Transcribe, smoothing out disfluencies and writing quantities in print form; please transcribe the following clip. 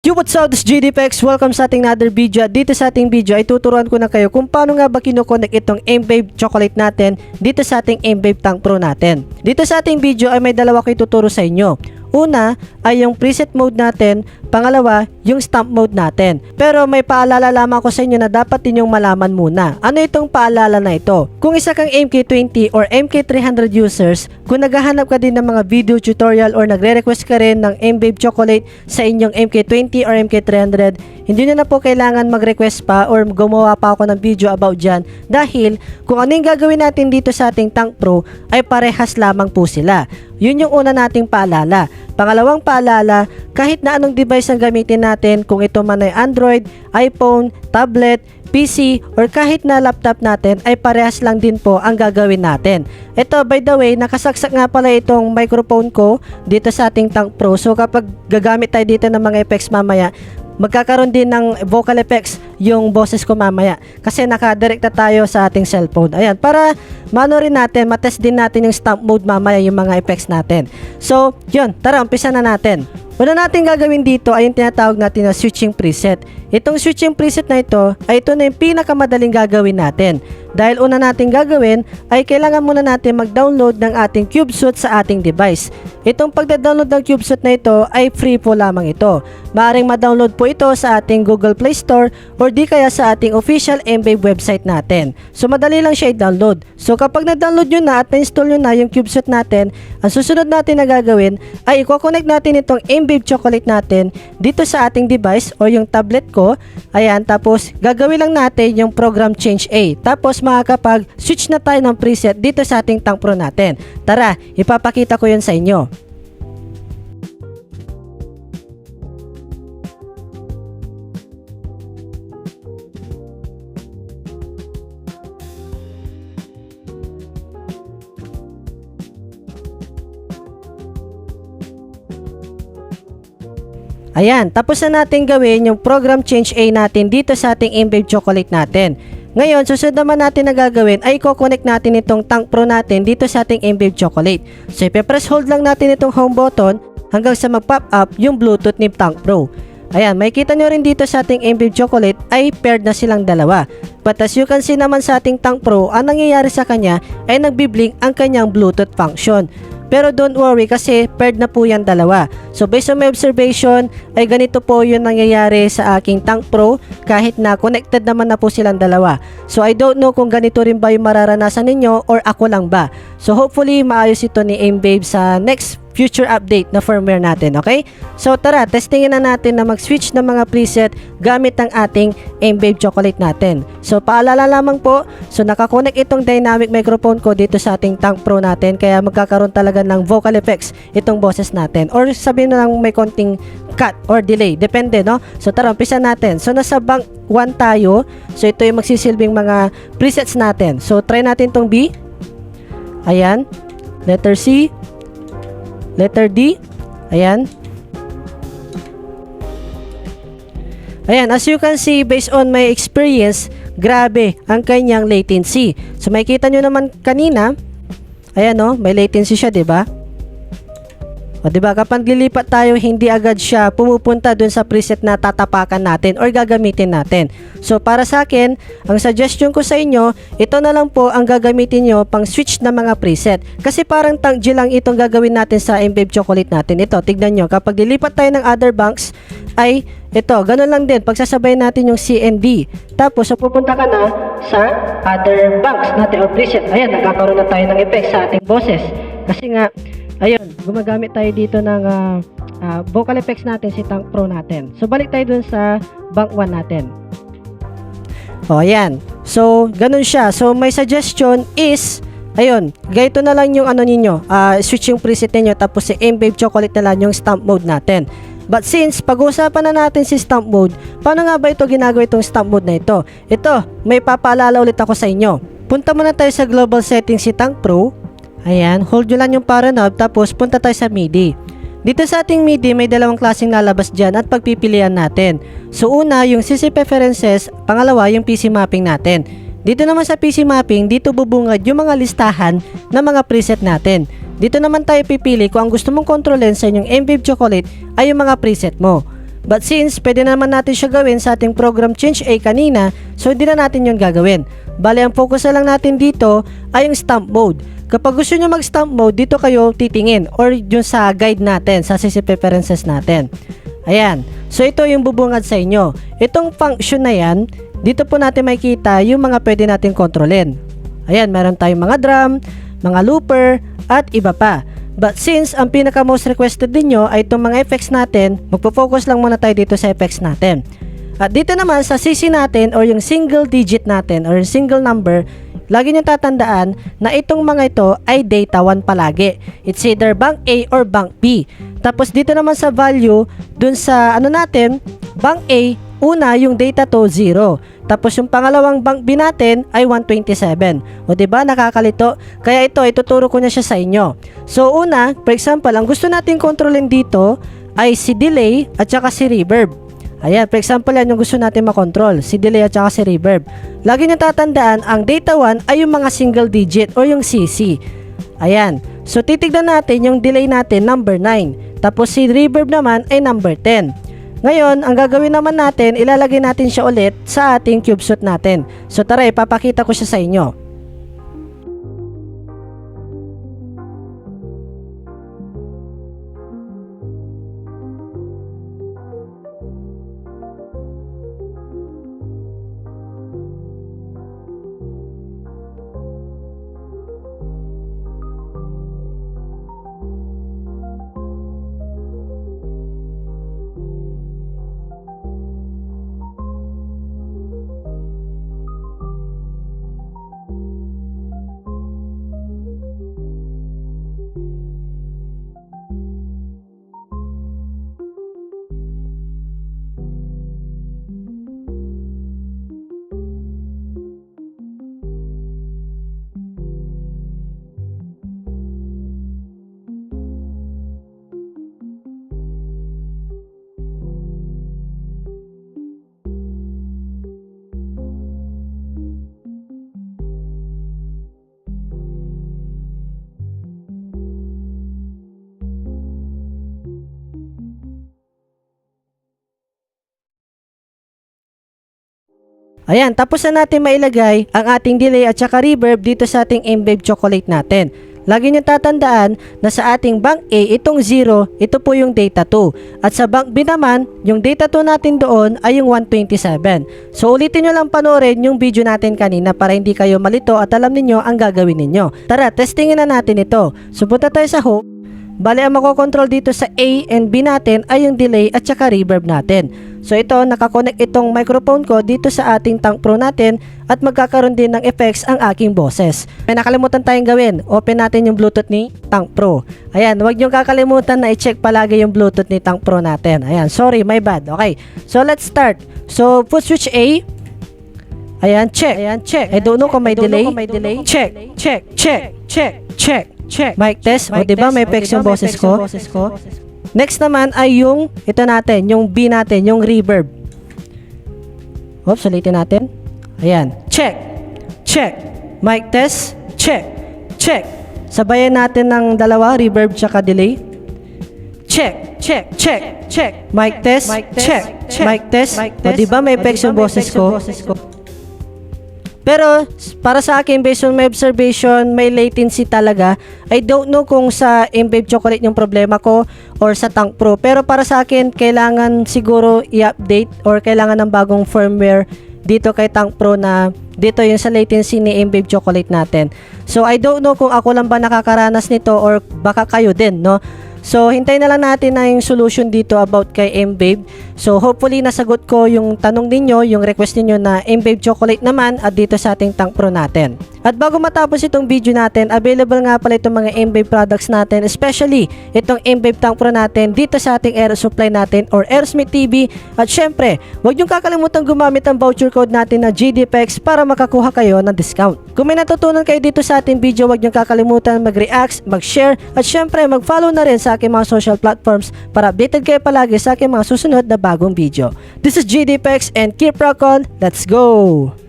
Yo, what's up? This is JDPEX. Welcome sa ating another video. Dito sa ating video ay tuturuan ko na kayo kung paano nga ba kinoconnect itong Mbabe chocolate natin dito sa ating Mbabe Tank Pro natin. Dito sa ating video ay may dalawa ko ituturo sa inyo. Una ay yung preset mode natin, pangalawa yung stamp mode natin. Pero may paalala lamang ko sa inyo na dapat ninyong malaman muna. Ano itong paalala na ito? Kung isa kang MK20 or MK300 users, kung naghahanap ka din ng mga video tutorial or nagre-request ka rin ng Mbabe chocolate sa inyong MK20 or MK300, hindi nyo na po kailangan mag-request pa or gumawa pa ako ng video about dyan dahil kung ano yung gagawin natin dito sa ating Tank Pro ay parehas lamang po sila. Yun yung una nating paalala. Pangalawang paalala, kahit na anong device ang gamitin natin, kung ito man ay Android, iPhone, tablet, PC, or kahit na laptop natin ay parehas lang din po ang gagawin natin. Ito, by the way, nakasaksak nga pala itong microphone ko dito sa ating Tank Pro. So kapag gagamit tayo dito ng mga effects mamaya, magkakaroon din ng vocal effects yung boses ko mamaya kasi nakadirect na tayo sa ating cellphone. Ayan, para mano rin natin, matest din natin yung stamp mode mamaya yung mga effects natin. So, yun, tara, umpisa na natin. Una natin gagawin dito ay yung tinatawag natin na switching preset. Itong switching preset na ito ay ito na yung pinakamadaling gagawin natin. Dahil una natin gagawin ay kailangan muna natin mag-download ng ating CubeSuite sa ating device. Itong pagda-download ng CubeSuite na ito ay free po lamang ito. Maaaring ma-download po ito sa ating Google Play Store or di kaya sa ating official Mbabe website natin. So madali lang siya i-download. So kapag na-download nyo na at na-install nyo na yung CubeSuite natin, ang susunod natin na gagawin ay i-connect natin itong Mbabe chocolate natin dito sa ating device o yung tablet ko. Ayan, tapos gagawin lang natin yung program change A. Tapos makakapag-switch na tayo ng preset dito sa ating Tank Pro natin. Tara, ipapakita ko yun sa inyo. Ayan, tapos na natin gawin yung program change A natin dito sa ating Mbabe chocolate natin. Ngayon, susunod naman natin na gagawin ay i-connect natin itong Tank Pro natin dito sa ating Mbabe chocolate. So, ipe-press hold lang natin itong home button hanggang sa mag-pop up yung Bluetooth ni Tank Pro. Ayan, makikita nyo rin dito sa ating Mbabe chocolate ay paired na silang dalawa. But as you can see naman sa ating Tank Pro, ang nangyayari sa kanya ay nagbi-blink ang kanyang Bluetooth function. Pero don't worry kasi paired na po yan dalawa. So based on my observation ay ganito po yung nangyayari sa aking Tank Pro kahit na connected naman na po silang dalawa. So I don't know kung ganito rin ba yung mararanasan ninyo or ako lang ba. So hopefully maayos ito ni Mbabe sa next future update na firmware natin, okay? So tara, testingin na natin na mag-switch ng mga preset gamit ang ating Mbabe chocolate natin. So paalala lamang po, so nakakonect itong dynamic microphone ko dito sa ating Tank Pro natin kaya magkakaroon talaga ng vocal effects itong boses natin or sabihin na lang may konting cut or delay, depende, no? So tara, umpisa natin. So nasa bank 1 tayo, so ito yung magsisilbing mga presets natin. So try natin tong B. Ayan, letter C, letter D. Ayan. Ayan, as you can see, based on my experience, grabe ang kanyang latency. So makikita nyo naman kanina, ayan o, may latency siya, diba? O diba, kapag lilipat tayo, hindi agad siya pumupunta dun sa preset na tatapakan natin or gagamitin natin. So para sa akin, ang suggestion ko sa inyo, ito na lang po ang gagamitin nyo pang switch na mga preset. Kasi parang tangji lang itong gagawin natin sa Mbabe chocolate natin. Ito, tignan nyo, kapag lilipat tayo ng other banks, ay ito, ganun lang din, pagsasabay natin yung C and D. Tapos, so pupunta ka na sa other banks natin or preset. Ayan, nagkakaroon na tayo ng effect sa ating boses. Kasi nga, ayun, gumagamit tayo dito ng vocal effects natin si Tank Pro natin. So, balik tayo dun sa bank 1 natin. O, ayan. So, ganun siya. So, my suggestion is, ayun, ganito na lang yung ano ninyo, switch yung preset ninyo, tapos si Mbabe chocolate na lang yung stamp mode natin. But since pag-uusapan na natin si stamp mode, paano nga ba ito ginagawa itong stamp mode na ito? Ito, may papaalala ulit ako sa inyo. Punta muna tayo sa global settings si Tank Pro. Ayan, hold nyo lang yung power knob, tapos punta tayo sa MIDI. Dito sa ating MIDI, may dalawang klaseng lalabas dyan at pagpipilian natin. So una, yung CC preferences, pangalawa, yung PC mapping natin. Dito naman sa PC mapping, dito bubungad yung mga listahan ng mga preset natin. Dito naman tayo pipili kung ang gusto mong kontrolin sa inyong Mbabe chocolate ay yung mga preset mo. But since pwede naman natin siya gawin sa ating program change A kanina, so hindi na natin yun gagawin. Bale, ang focus na lang natin dito ay yung stamp mode. Kapag gusto nyo mag-stamp mode, dito kayo titingin or yung sa guide natin, sa CC preferences natin. Ayan. So, ito yung bubungad sa inyo. Itong function na yan, dito po natin makikita yung mga pwede natin kontrolin. Ayan, meron tayong mga drum, mga looper, at iba pa. But since ang pinaka most requested dinyo ay itong mga effects natin, magpo-focus lang muna tayo dito sa effects natin. At dito naman sa CC natin or yung single digit natin or single number, lagi nyo tatandaan na itong mga ito ay data 1 palagi. It's either bank A or bank B. Tapos dito naman sa value, dun sa ano natin, bank A, una yung data to 0. Tapos yung pangalawang bank B natin ay 127. O diba, nakakalito? Kaya ito, ituturo ko na siya sa inyo. So una, for example, ang gusto natin kontrolin dito ay si delay at saka si reverb. Ayan, for example, yan yung gusto natin makontrol, si delay at saka si reverb. Lagi nyo tatandaan, ang data 1 ay yung mga single digit o yung CC. Ayan, so titignan natin yung delay natin, number 9. Tapos si reverb naman ay number 10. Ngayon, ang gagawin naman natin, ilalagay natin siya ulit sa ating CubeSat natin. So tara, ipapakita ko siya sa inyo. Ayan, tapos na natin mailagay ang ating delay at saka reverb dito sa ating M-Babe Chocolate natin. Lagi nyo tatandaan na sa ating bank A, itong 0, ito po yung data 2. At sa bank B naman, yung data 2 natin doon ay yung 127. So ulitin nyo lang panoorin yung video natin kanina para hindi kayo malito at alam niyo ang gagawin ninyo. Tara, testingin na natin ito. So punta tayo sa home. Bale, ang makokontrol dito sa A and B natin ay yung delay at saka reverb natin. So ito, nakakonect itong microphone ko dito sa ating Tank Pro natin at magkakaroon din ng effects ang aking boses. May nakalimutan tayong gawin. Open natin yung Bluetooth ni Tank Pro. Ayan, huwag niyong kakalimutan na i-check palagi yung Bluetooth ni Tank Pro natin. Ayan, sorry, my bad. Okay, so let's start. So, put switch A. Ayan, check. Ayan, check. I don't know kung may delay. Check, check, check, check, check. Check. Mic test. O, diba may effects yung boses ko? Next naman ay yung, ito natin, yung B natin, yung reverb. Oops, ulitin natin. Ayan. Check. Check. Mic test. Check. Check. Sabayan natin ng dalawa, reverb tsaka delay. Check. Check. Check. Check. Mic test. Check. Mic test. O, diba may effects yung boses ko? Pero para sa akin, based on my observation, may latency talaga. I don't know kung sa M-Babe Chocolate yung problema ko or sa Tank Pro. Pero para sa akin, kailangan siguro i-update or kailangan ng bagong firmware dito kay Tank Pro na dito yung sa latency ni M-Babe Chocolate natin. So I don't know kung ako lang ba nakakaranas nito or baka kayo din, no? So, hintayin na lang natin na yung solution dito about kay M-Babe. So, hopefully nasagot ko yung tanong ninyo, yung request ninyo na M-Babe Chocolate naman at dito sa ating Tank Pro natin. At bago matapos itong video natin, available nga pala itong mga M-Babe products natin, especially itong M-Babe Tank Pro natin dito sa ating Aero Supply natin or Aerosmith TV. At syempre, huwag niyong kakalimutan gumamit ang voucher code natin na GDPEX para makakuha kayo ng discount. Kung may natutunan kayo dito sa ating video, huwag niyong kakalimutan mag-react, mag-share, at syempre mag-follow na rin sa aking mga social platforms para updated kayo palagi sa aking mga susunod na bagong video. This is GDPEX and keep rock on. Let's go!